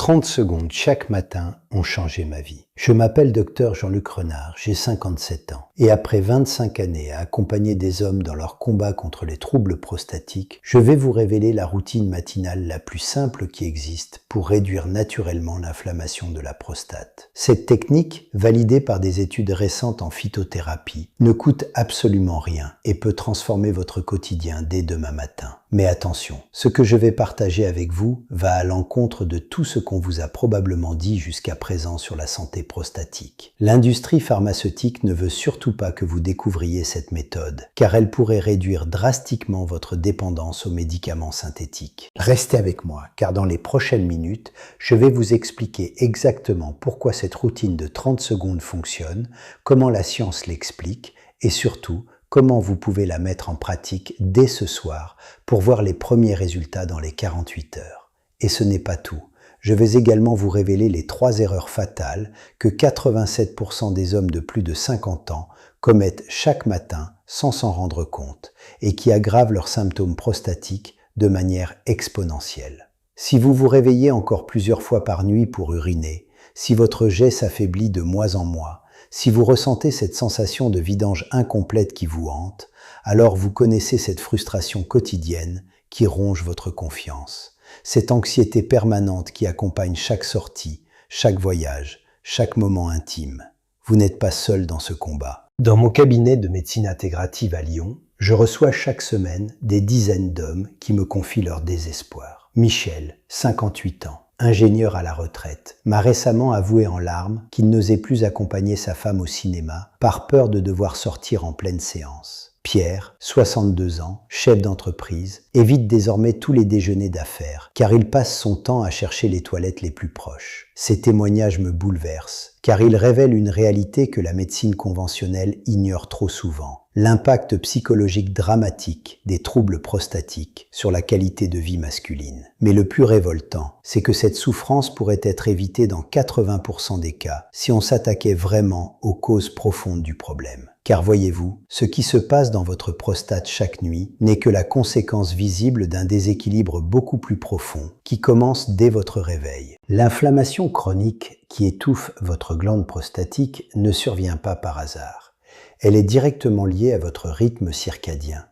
30 secondes chaque matin ont changé ma vie. Je m'appelle Dr Jean-Luc Renard, j'ai 57 ans. Et après 25 années à accompagner des hommes dans leur combat contre les troubles prostatiques, je vais vous révéler la routine matinale la plus simple qui existe pour réduire naturellement l'inflammation de la prostate. Cette technique, validée par des études récentes en phytothérapie, ne coûte absolument rien et peut transformer votre quotidien dès demain matin. Mais attention, ce que je vais partager avec vous va à l'encontre de tout ce qu'on vous a probablement dit jusqu'à présent sur la santé prostatique. L'industrie pharmaceutique ne veut surtout pas que vous découvriez cette méthode, car elle pourrait réduire drastiquement votre dépendance aux médicaments synthétiques. Restez avec moi, car dans les prochaines minutes, je vais vous expliquer exactement pourquoi cette routine de 30 secondes fonctionne, comment la science l'explique, et surtout, comment vous pouvez la mettre en pratique dès ce soir pour voir les premiers résultats dans les 48 heures. Et ce n'est pas tout. Je vais également vous révéler les 3 erreurs fatales que 87% des hommes de plus de 50 ans commettent chaque matin sans s'en rendre compte et qui aggravent leurs symptômes prostatiques de manière exponentielle. Si vous vous réveillez encore plusieurs fois par nuit pour uriner, si votre jet s'affaiblit de mois en mois, si vous ressentez cette sensation de vidange incomplète qui vous hante, alors vous connaissez cette frustration quotidienne qui ronge votre confiance. Cette anxiété permanente qui accompagne chaque sortie, chaque voyage, chaque moment intime. Vous n'êtes pas seul dans ce combat. Dans mon cabinet de médecine intégrative à Lyon, je reçois chaque semaine des dizaines d'hommes qui me confient leur désespoir. Michel, 58 ans, ingénieur à la retraite, m'a récemment avoué en larmes qu'il n'osait plus accompagner sa femme au cinéma par peur de devoir sortir en pleine séance. Pierre, 62 ans, chef d'entreprise, évite désormais tous les déjeuners d'affaires, car il passe son temps à chercher les toilettes les plus proches. Ces témoignages me bouleversent, car ils révèlent une réalité que la médecine conventionnelle ignore trop souvent. L'impact psychologique dramatique des troubles prostatiques sur la qualité de vie masculine. Mais le plus révoltant, c'est que cette souffrance pourrait être évitée dans 80% des cas si on s'attaquait vraiment aux causes profondes du problème. Car voyez-vous, ce qui se passe dans votre prostate chaque nuit n'est que la conséquence visible d'un déséquilibre beaucoup plus profond qui commence dès votre réveil. L'inflammation chronique qui étouffe votre glande prostatique ne survient pas par hasard. Elle est directement liée à votre rythme circadien,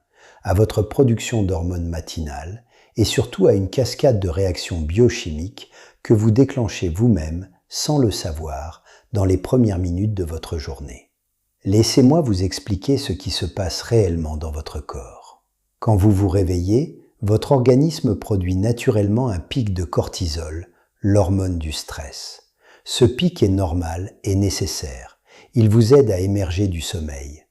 à votre production d'hormones matinales et surtout à une cascade de réactions biochimiques que vous déclenchez vous-même sans le savoir dans les premières minutes de votre journée. Laissez-moi vous expliquer ce qui se passe réellement dans votre corps. Quand vous vous réveillez, votre organisme produit naturellement un pic de cortisol, l'hormone du stress. Ce pic est normal et nécessaire. Il vous aide à émerger du sommeil.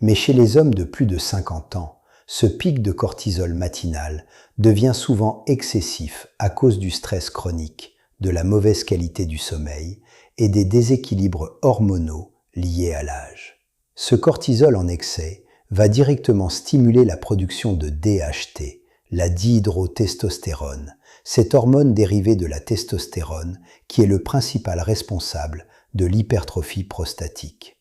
Mais chez les hommes de plus de 50 ans, ce pic de cortisol matinal devient souvent excessif à cause du stress chronique, de la mauvaise qualité du sommeil et des déséquilibres hormonaux liés à l'âge. Ce cortisol en excès va directement stimuler la production de DHT, la dihydrotestostérone, cette hormone dérivée de la testostérone qui est le principal responsable de l'hypertrophie prostatique.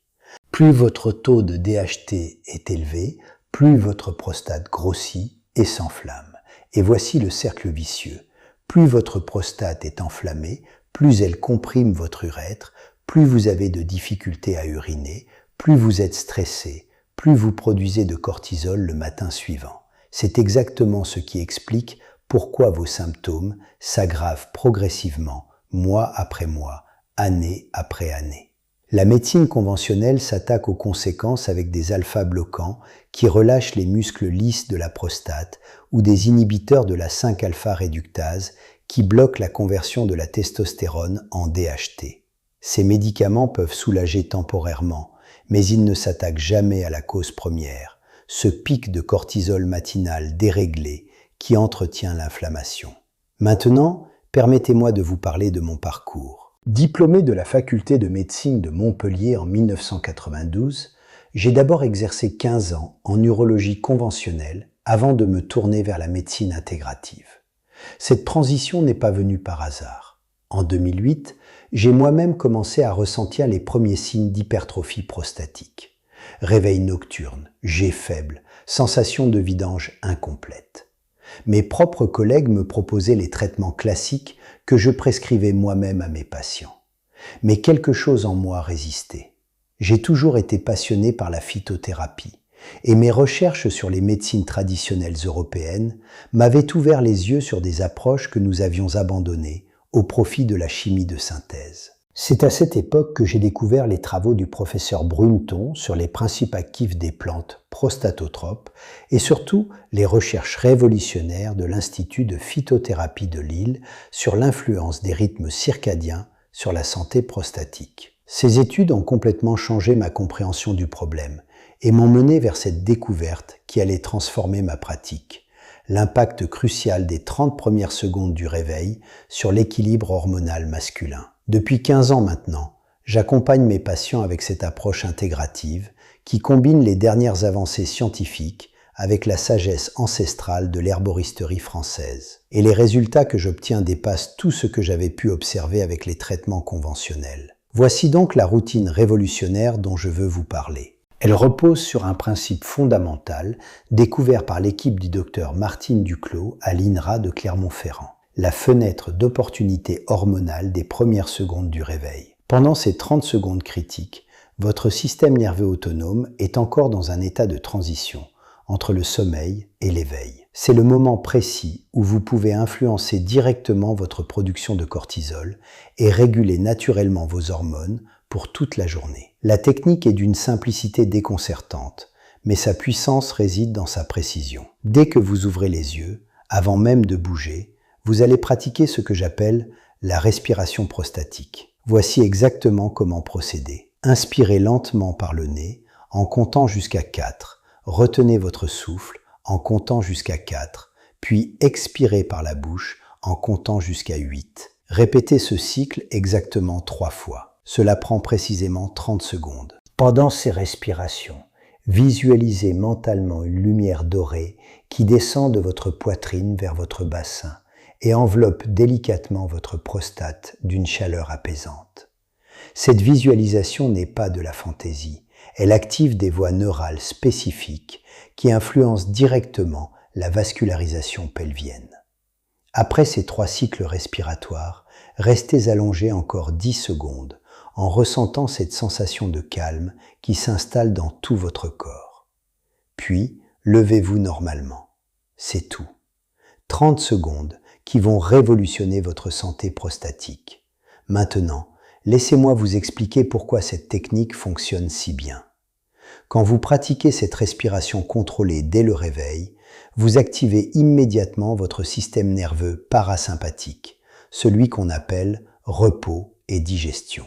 Plus votre taux de DHT est élevé, plus votre prostate grossit et s'enflamme. Et voici le cercle vicieux. Plus votre prostate est enflammée, plus elle comprime votre urètre, plus vous avez de difficultés à uriner, plus vous êtes stressé, plus vous produisez de cortisol le matin suivant. C'est exactement ce qui explique pourquoi vos symptômes s'aggravent progressivement, mois après mois, année après année. La médecine conventionnelle s'attaque aux conséquences avec des alpha-bloquants qui relâchent les muscles lisses de la prostate ou des inhibiteurs de la 5-alpha-réductase qui bloquent la conversion de la testostérone en DHT. Ces médicaments peuvent soulager temporairement, mais ils ne s'attaquent jamais à la cause première, ce pic de cortisol matinal déréglé qui entretient l'inflammation. Maintenant, permettez-moi de vous parler de mon parcours. Diplômé de la faculté de médecine de Montpellier en 1992, j'ai d'abord exercé 15 ans en urologie conventionnelle avant de me tourner vers la médecine intégrative. Cette transition n'est pas venue par hasard. En 2008, j'ai moi-même commencé à ressentir les premiers signes d'hypertrophie prostatique. Réveil nocturne, jet faible, sensation de vidange incomplète. Mes propres collègues me proposaient les traitements classiques que je prescrivais moi-même à mes patients. Mais quelque chose en moi résistait. J'ai toujours été passionné par la phytothérapie et mes recherches sur les médecines traditionnelles européennes m'avaient ouvert les yeux sur des approches que nous avions abandonnées au profit de la chimie de synthèse. C'est à cette époque que j'ai découvert les travaux du professeur Brunton sur les principes actifs des plantes prostatotropes et surtout les recherches révolutionnaires de l'Institut de phytothérapie de Lille sur l'influence des rythmes circadiens sur la santé prostatique. Ces études ont complètement changé ma compréhension du problème et m'ont mené vers cette découverte qui allait transformer ma pratique, l'impact crucial des 30 premières secondes du réveil sur l'équilibre hormonal masculin. Depuis 15 ans maintenant, j'accompagne mes patients avec cette approche intégrative qui combine les dernières avancées scientifiques avec la sagesse ancestrale de l'herboristerie française. Et les résultats que j'obtiens dépassent tout ce que j'avais pu observer avec les traitements conventionnels. Voici donc la routine révolutionnaire dont je veux vous parler. Elle repose sur un principe fondamental découvert par l'équipe du docteur Martine Duclos à l'INRA de Clermont-Ferrand. La fenêtre d'opportunité hormonale des premières secondes du réveil. Pendant ces 30 secondes critiques, votre système nerveux autonome est encore dans un état de transition entre le sommeil et l'éveil. C'est le moment précis où vous pouvez influencer directement votre production de cortisol et réguler naturellement vos hormones pour toute la journée. La technique est d'une simplicité déconcertante, mais sa puissance réside dans sa précision. Dès que vous ouvrez les yeux, avant même de bouger, vous allez pratiquer ce que j'appelle la respiration prostatique. Voici exactement comment procéder. Inspirez lentement par le nez en comptant jusqu'à 4. Retenez votre souffle en comptant jusqu'à 4, puis expirez par la bouche en comptant jusqu'à 8. Répétez ce cycle exactement 3 fois. Cela prend précisément 30 secondes. Pendant ces respirations, visualisez mentalement une lumière dorée qui descend de votre poitrine vers votre bassin et enveloppe délicatement votre prostate d'une chaleur apaisante. Cette visualisation n'est pas de la fantaisie, elle active des voies neurales spécifiques qui influencent directement la vascularisation pelvienne. Après ces 3 cycles respiratoires, restez allongé encore 10 secondes en ressentant cette sensation de calme qui s'installe dans tout votre corps. Puis, levez-vous normalement. C'est tout. 30 secondes qui vont révolutionner votre santé prostatique. Maintenant, laissez-moi vous expliquer pourquoi cette technique fonctionne si bien. Quand vous pratiquez cette respiration contrôlée dès le réveil, vous activez immédiatement votre système nerveux parasympathique, celui qu'on appelle repos et digestion.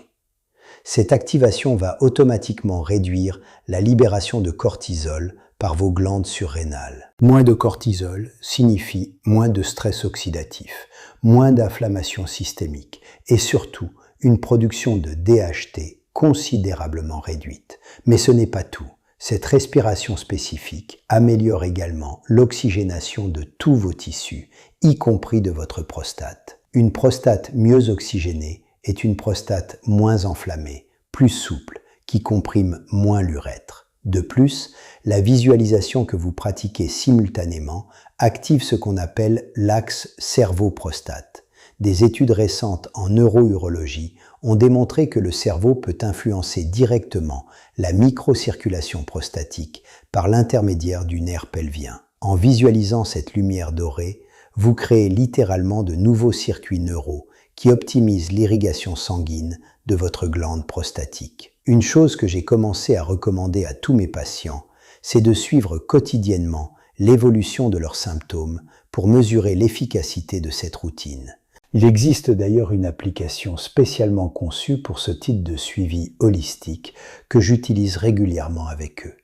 Cette activation va automatiquement réduire la libération de cortisol par vos glandes surrénales. Moins de cortisol signifie moins de stress oxydatif, moins d'inflammation systémique et surtout une production de DHT considérablement réduite. Mais ce n'est pas tout. Cette respiration spécifique améliore également l'oxygénation de tous vos tissus, y compris de votre prostate. Une prostate mieux oxygénée est une prostate moins enflammée, plus souple, qui comprime moins l'urètre. De plus, la visualisation que vous pratiquez simultanément active ce qu'on appelle l'axe cerveau-prostate. Des études récentes en neurourologie ont démontré que le cerveau peut influencer directement la microcirculation prostatique par l'intermédiaire du nerf pelvien. En visualisant cette lumière dorée, vous créez littéralement de nouveaux circuits neuraux qui optimisent l'irrigation sanguine de votre glande prostatique. Une chose que j'ai commencé à recommander à tous mes patients, c'est de suivre quotidiennement l'évolution de leurs symptômes pour mesurer l'efficacité de cette routine. Il existe d'ailleurs une application spécialement conçue pour ce type de suivi holistique que j'utilise régulièrement avec eux.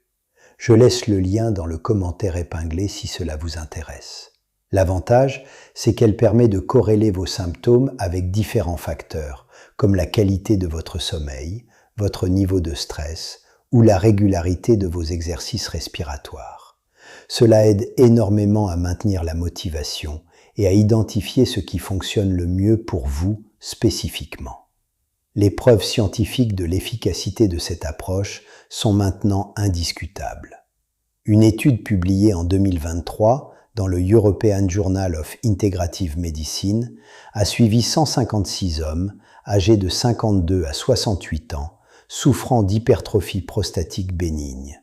Je laisse le lien dans le commentaire épinglé si cela vous intéresse. L'avantage, c'est qu'elle permet de corréler vos symptômes avec différents facteurs, comme la qualité de votre sommeil, votre niveau de stress ou la régularité de vos exercices respiratoires. Cela aide énormément à maintenir la motivation et à identifier ce qui fonctionne le mieux pour vous spécifiquement. Les preuves scientifiques de l'efficacité de cette approche sont maintenant indiscutables. Une étude publiée en 2023 dans le European Journal of Integrative Medicine, a suivi 156 hommes âgés de 52 à 68 ans, souffrant d'hypertrophie prostatique bénigne.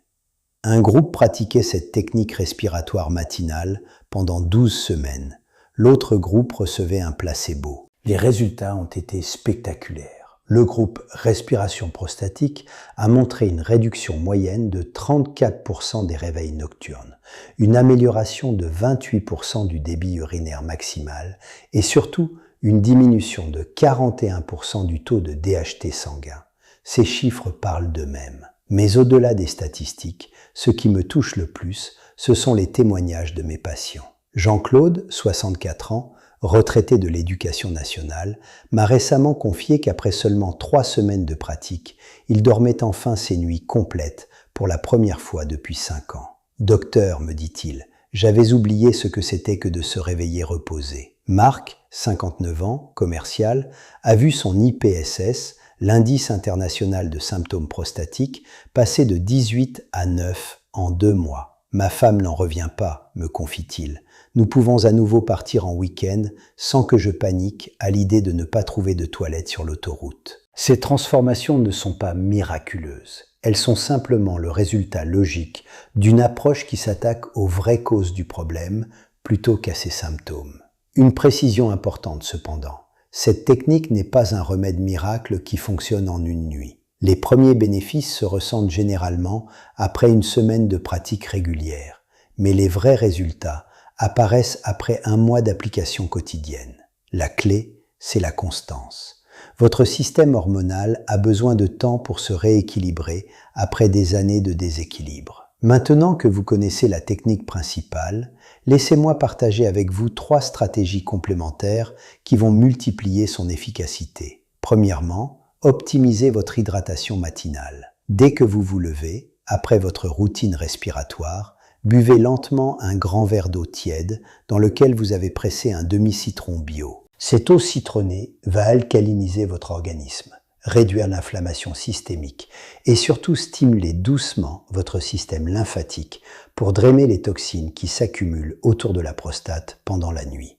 Un groupe pratiquait cette technique respiratoire matinale pendant 12 semaines. L'autre groupe recevait un placebo. Les résultats ont été spectaculaires. Le groupe respiration prostatique a montré une réduction moyenne de 34% des réveils nocturnes, une amélioration de 28% du débit urinaire maximal et surtout une diminution de 41% du taux de DHT sanguin. Ces chiffres parlent d'eux-mêmes. Mais au-delà des statistiques, ce qui me touche le plus, ce sont les témoignages de mes patients. Jean-Claude, 64 ans, retraité de l'Éducation nationale, m'a récemment confié qu'après seulement 3 semaines de pratique, il dormait enfin ses nuits complètes pour la première fois depuis 5 ans. « Docteur, me dit-il, j'avais oublié ce que c'était que de se réveiller reposé. » Marc, 59 ans, commercial, a vu son IPSS, l'indice international de symptômes prostatiques, passer de 18 à 9 en 2 mois. « Ma femme n'en revient pas, me confie-t-il. Nous pouvons à nouveau partir en week-end sans que je panique à l'idée de ne pas trouver de toilette sur l'autoroute. » Ces transformations ne sont pas miraculeuses. Elles sont simplement le résultat logique d'une approche qui s'attaque aux vraies causes du problème plutôt qu'à ses symptômes. Une précision importante cependant. Cette technique n'est pas un remède miracle qui fonctionne en une nuit. Les premiers bénéfices se ressentent généralement après une semaine de pratique régulière, mais les vrais résultats apparaissent après 1 mois d'application quotidienne. La clé, c'est la constance. Votre système hormonal a besoin de temps pour se rééquilibrer après des années de déséquilibre. Maintenant que vous connaissez la technique principale, laissez-moi partager avec vous 3 stratégies complémentaires qui vont multiplier son efficacité. Premièrement, optimisez votre hydratation matinale. Dès que vous vous levez, après votre routine respiratoire, buvez lentement un grand verre d'eau tiède dans lequel vous avez pressé un demi-citron bio. Cette eau citronnée va alcaliniser votre organisme, réduire l'inflammation systémique et surtout stimuler doucement votre système lymphatique pour drainer les toxines qui s'accumulent autour de la prostate pendant la nuit.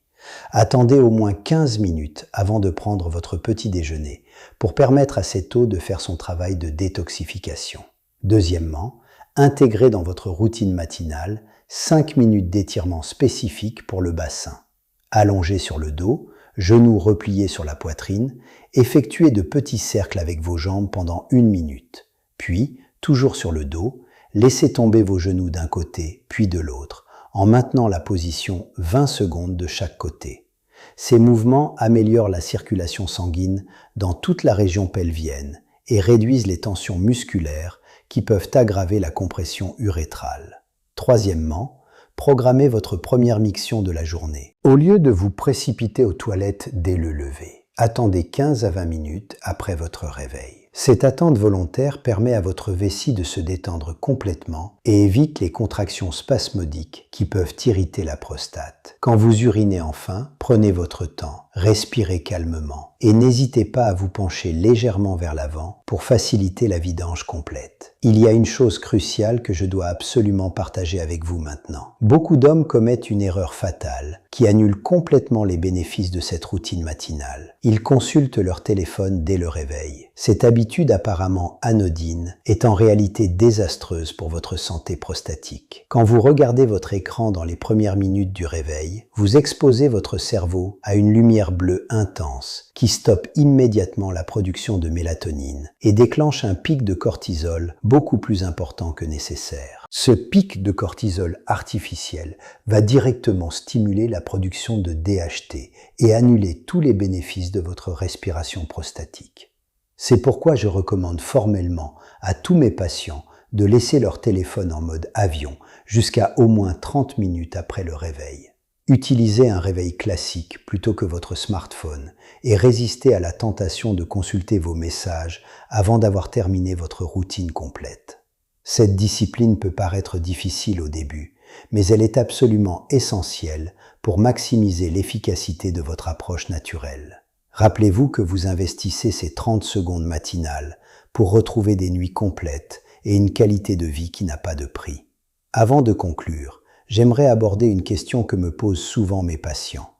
Attendez au moins 15 minutes avant de prendre votre petit déjeuner pour permettre à cette eau de faire son travail de détoxification. Deuxièmement, intégrez dans votre routine matinale 5 minutes d'étirement spécifique pour le bassin. Allongez sur le dos, genoux repliés sur la poitrine, effectuez de petits cercles avec vos jambes pendant 1 minute. Puis, toujours sur le dos, laissez tomber vos genoux d'un côté puis de l'autre, en maintenant la position 20 secondes de chaque côté. Ces mouvements améliorent la circulation sanguine dans toute la région pelvienne et réduisent les tensions musculaires qui peuvent aggraver la compression urétrale. Troisièmement, programmez votre première miction de la journée. Au lieu de vous précipiter aux toilettes dès le lever, attendez 15 à 20 minutes après votre réveil. Cette attente volontaire permet à votre vessie de se détendre complètement et évite les contractions spasmodiques qui peuvent irriter la prostate. Quand vous urinez enfin, prenez votre temps, respirez calmement et n'hésitez pas à vous pencher légèrement vers l'avant pour faciliter la vidange complète. Il y a une chose cruciale que je dois absolument partager avec vous maintenant. Beaucoup d'hommes commettent une erreur fatale qui annule complètement les bénéfices de cette routine matinale. Ils consultent leur téléphone dès le réveil. Cette habitude apparemment anodine est en réalité désastreuse pour votre santé prostatique. Quand vous regardez votre écran dans les premières minutes du réveil, vous exposez votre cerveau à une lumière bleue intense qui stoppe immédiatement la production de mélatonine et déclenche un pic de cortisol beaucoup plus important que nécessaire. Ce pic de cortisol artificiel va directement stimuler la production de DHT et annuler tous les bénéfices de votre respiration prostatique. C'est pourquoi je recommande formellement à tous mes patients de laisser leur téléphone en mode avion jusqu'à au moins 30 minutes après le réveil. Utilisez un réveil classique plutôt que votre smartphone et résistez à la tentation de consulter vos messages avant d'avoir terminé votre routine complète. Cette discipline peut paraître difficile au début, mais elle est absolument essentielle pour maximiser l'efficacité de votre approche naturelle. Rappelez-vous que vous investissez ces 30 secondes matinales pour retrouver des nuits complètes et une qualité de vie qui n'a pas de prix. Avant de conclure, j'aimerais aborder une question que me posent souvent mes patients.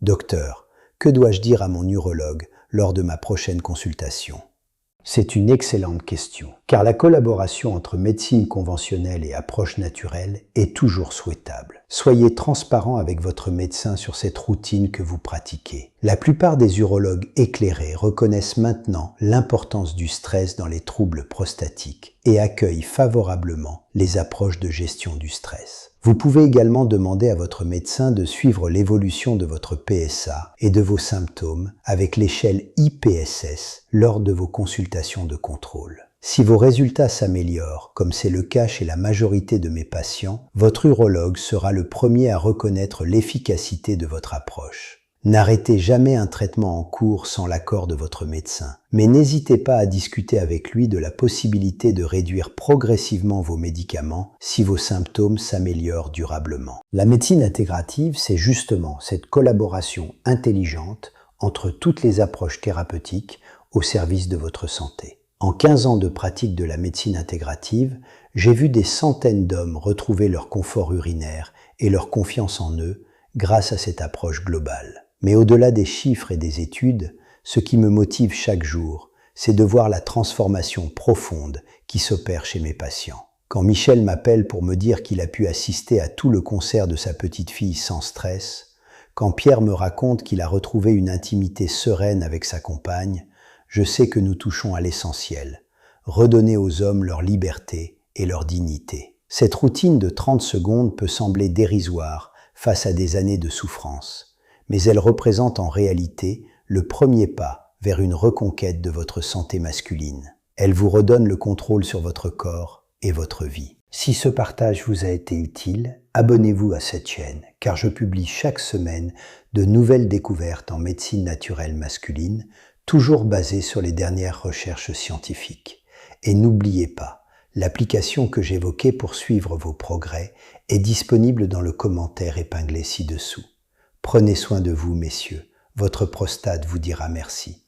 Docteur, que dois-je dire à mon urologue lors de ma prochaine consultation? C'est une excellente question, car la collaboration entre médecine conventionnelle et approche naturelle est toujours souhaitable. Soyez transparent avec votre médecin sur cette routine que vous pratiquez. La plupart des urologues éclairés reconnaissent maintenant l'importance du stress dans les troubles prostatiques et accueillent favorablement les approches de gestion du stress. Vous pouvez également demander à votre médecin de suivre l'évolution de votre PSA et de vos symptômes avec l'échelle IPSS lors de vos consultations de contrôle. Si vos résultats s'améliorent, comme c'est le cas chez la majorité de mes patients, votre urologue sera le premier à reconnaître l'efficacité de votre approche. N'arrêtez jamais un traitement en cours sans l'accord de votre médecin, mais n'hésitez pas à discuter avec lui de la possibilité de réduire progressivement vos médicaments si vos symptômes s'améliorent durablement. La médecine intégrative, c'est justement cette collaboration intelligente entre toutes les approches thérapeutiques au service de votre santé. En 15 ans de pratique de la médecine intégrative, j'ai vu des centaines d'hommes retrouver leur confort urinaire et leur confiance en eux grâce à cette approche globale. Mais au-delà des chiffres et des études, ce qui me motive chaque jour, c'est de voir la transformation profonde qui s'opère chez mes patients. Quand Michel m'appelle pour me dire qu'il a pu assister à tout le concert de sa petite fille sans stress, quand Pierre me raconte qu'il a retrouvé une intimité sereine avec sa compagne, je sais que nous touchons à l'essentiel, redonner aux hommes leur liberté et leur dignité. Cette routine de 30 secondes peut sembler dérisoire face à des années de souffrance, mais elle représente en réalité le premier pas vers une reconquête de votre santé masculine. Elle vous redonne le contrôle sur votre corps et votre vie. Si ce partage vous a été utile, abonnez-vous à cette chaîne, car je publie chaque semaine de nouvelles découvertes en médecine naturelle masculine, toujours basées sur les dernières recherches scientifiques. Et n'oubliez pas, l'application que j'évoquais pour suivre vos progrès est disponible dans le commentaire épinglé ci-dessous. Prenez soin de vous, messieurs. Votre prostate vous dira merci.